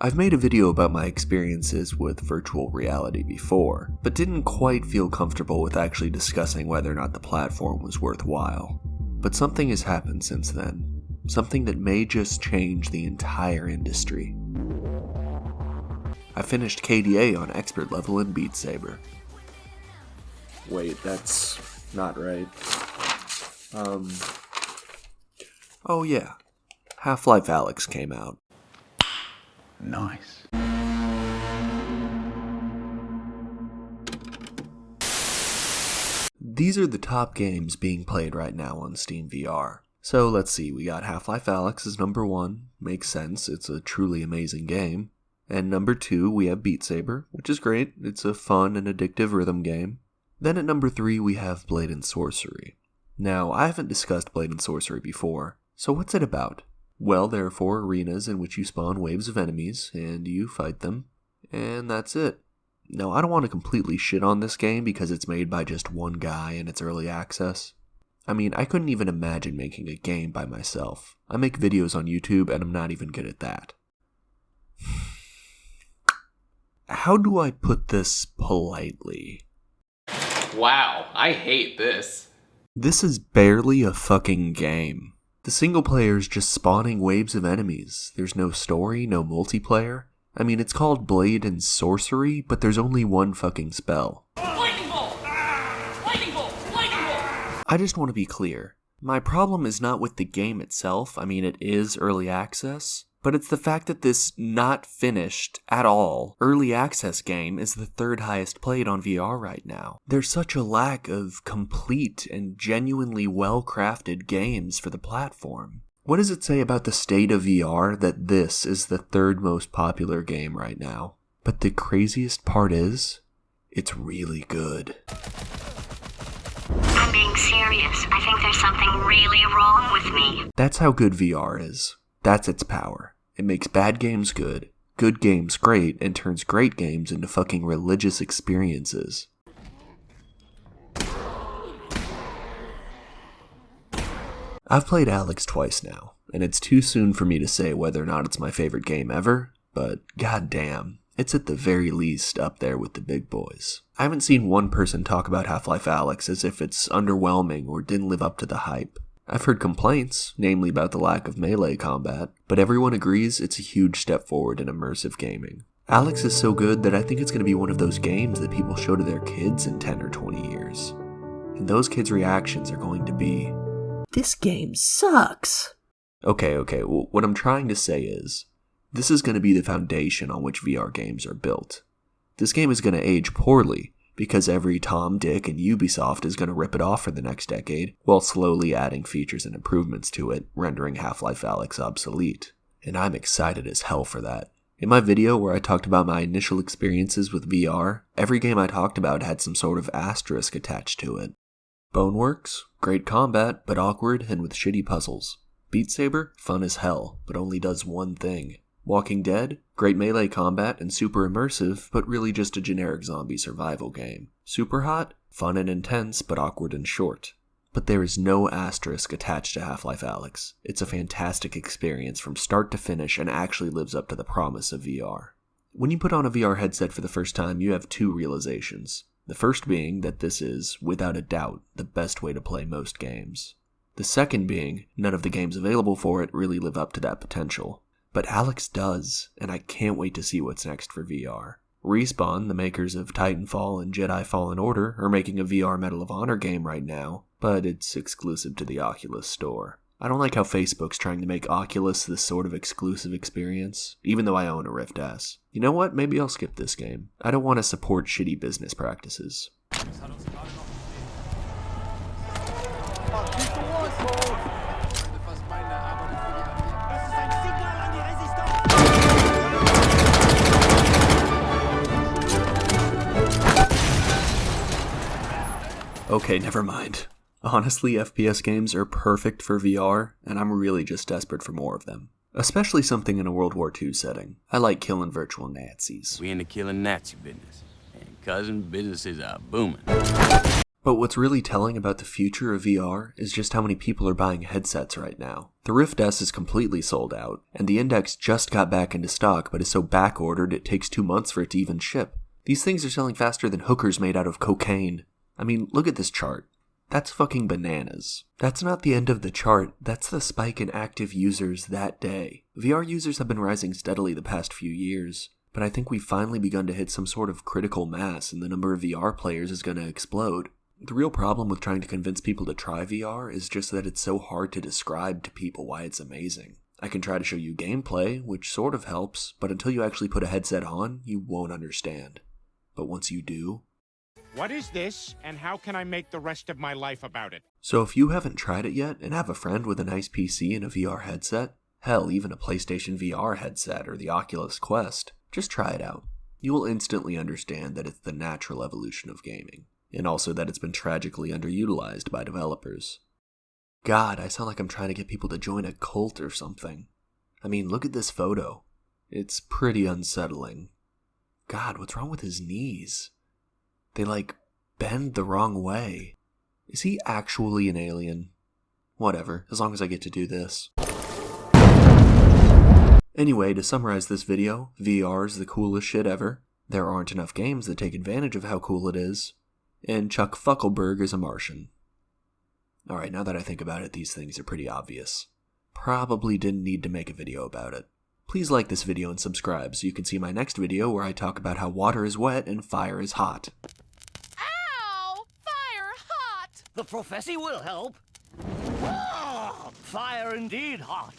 I've made a video about my experiences with virtual reality before, but didn't quite feel comfortable with actually discussing whether or not the platform was worthwhile. But something has happened since then, something that may just change the entire industry. I finished KDA on expert level in Beat Saber. Wait, that's not right. Oh yeah, Half-Life Alyx came out. Nice. These are the top games being played right now on Steam VR. So let's see, we got Half-Life Alyx as number 1, makes sense, it's a truly amazing game. And number 2, we have Beat Saber, which is great, it's a fun and addictive rhythm game. Then at number 3, we have Blade and Sorcery. Now, I haven't discussed Blade and Sorcery before, so what's it about? Well, there are 4 arenas in which you spawn waves of enemies, and you fight them, and that's it. Now, I don't want to completely shit on this game because it's made by just one guy and it's early access. I mean, I couldn't even imagine making a game by myself. I make videos on YouTube and I'm not even good at that. How do I put this politely? Wow, I hate this. This is barely a fucking game. The single player is just spawning waves of enemies. There's no story, no multiplayer. I mean, it's called Blade and Sorcery, but there's only one fucking spell. Lightning bolt! Lightning bolt! Lightning bolt! I just want to be clear. My problem is not with the game itself. I mean, it is early access. But it's the fact that this not finished at all early access game is the 3rd highest played on VR right now. There's such a lack of complete and genuinely well-crafted games for the platform. What does it say about the state of VR that this is the 3rd most popular game right now? But the craziest part is, it's really good. I'm being serious. I think there's something really wrong with me. That's how good VR is. That's its power. It makes bad games good games great, and turns great games into fucking religious experiences. I've played Alyx twice now, and it's too soon for me to say whether or not it's my favorite game ever, but goddamn, it's at the very least up there with the big boys. I haven't seen one person talk about Half-Life Alyx as if it's underwhelming or didn't live up to the hype. I've heard complaints, namely about the lack of melee combat, but everyone agrees it's a huge step forward in immersive gaming. Alyx is so good that I think it's going to be one of those games that people show to their kids in 10 or 20 years. And those kids' reactions are going to be, "This game sucks." Okay, what I'm trying to say is, this is going to be the foundation on which VR games are built. This game is going to age poorly, because every Tom, Dick, and Ubisoft is going to rip it off for the next decade, while slowly adding features and improvements to it, rendering Half-Life Alyx obsolete. And I'm excited as hell for that. In my video where I talked about my initial experiences with VR, every game I talked about had some sort of asterisk attached to it. Boneworks, great combat, but awkward and with shitty puzzles. Beat Saber, fun as hell, but only does one thing. Walking Dead, great melee combat and super immersive, but really just a generic zombie survival game. Superhot, fun and intense, but awkward and short. But there is no asterisk attached to Half-Life Alyx. It's a fantastic experience from start to finish and actually lives up to the promise of VR. When you put on a VR headset for the first time, you have 2 realizations. The first being that this is, without a doubt, the best way to play most games. The second being, none of the games available for it really live up to that potential. But Alyx does, and I can't wait to see what's next for VR. Respawn, the makers of Titanfall and Jedi Fallen Order, are making a VR Medal of Honor game right now, but it's exclusive to the Oculus store. I don't like how Facebook's trying to make Oculus this sort of exclusive experience, even though I own a Rift S. You know what? Maybe I'll skip this game. I don't want to support shitty business practices. Okay, never mind. Honestly, FPS games are perfect for VR, and I'm really just desperate for more of them. Especially something in a World War II setting. I like killing virtual Nazis. We into killing Nazi business. And cousin, businesses are booming. But what's really telling about the future of VR is just how many people are buying headsets right now. The Rift S is completely sold out, and the Index just got back into stock but is so back-ordered it takes 2 months for it to even ship. These things are selling faster than hookers made out of cocaine. I mean, look at this chart. That's fucking bananas. That's not the end of the chart, that's the spike in active users that day. VR users have been rising steadily the past few years, but I think we've finally begun to hit some sort of critical mass and the number of VR players is going to explode. The real problem with trying to convince people to try VR is just that it's so hard to describe to people why it's amazing. I can try to show you gameplay, which sort of helps, but until you actually put a headset on, you won't understand. But once you do... What is this, and how can I make the rest of my life about it? So if you haven't tried it yet and have a friend with a nice PC and a VR headset, hell, even a PlayStation VR headset or the Oculus Quest, just try it out. You will instantly understand that it's the natural evolution of gaming, and also that it's been tragically underutilized by developers. God, I sound like I'm trying to get people to join a cult or something. I mean, look at this photo. It's pretty unsettling. God, what's wrong with his knees? They, bend the wrong way. Is he actually an alien? Whatever, as long as I get to do this. Anyway, to summarize this video, VR's the coolest shit ever. There aren't enough games that take advantage of how cool it is. And Chuck Fuckelberg is a Martian. Alright, now that I think about it, these things are pretty obvious. Probably didn't need to make a video about it. Please like this video and subscribe so you can see my next video where I talk about how water is wet and fire is hot. Ow! Fire hot! The prophecy will help. Ah, fire indeed hot.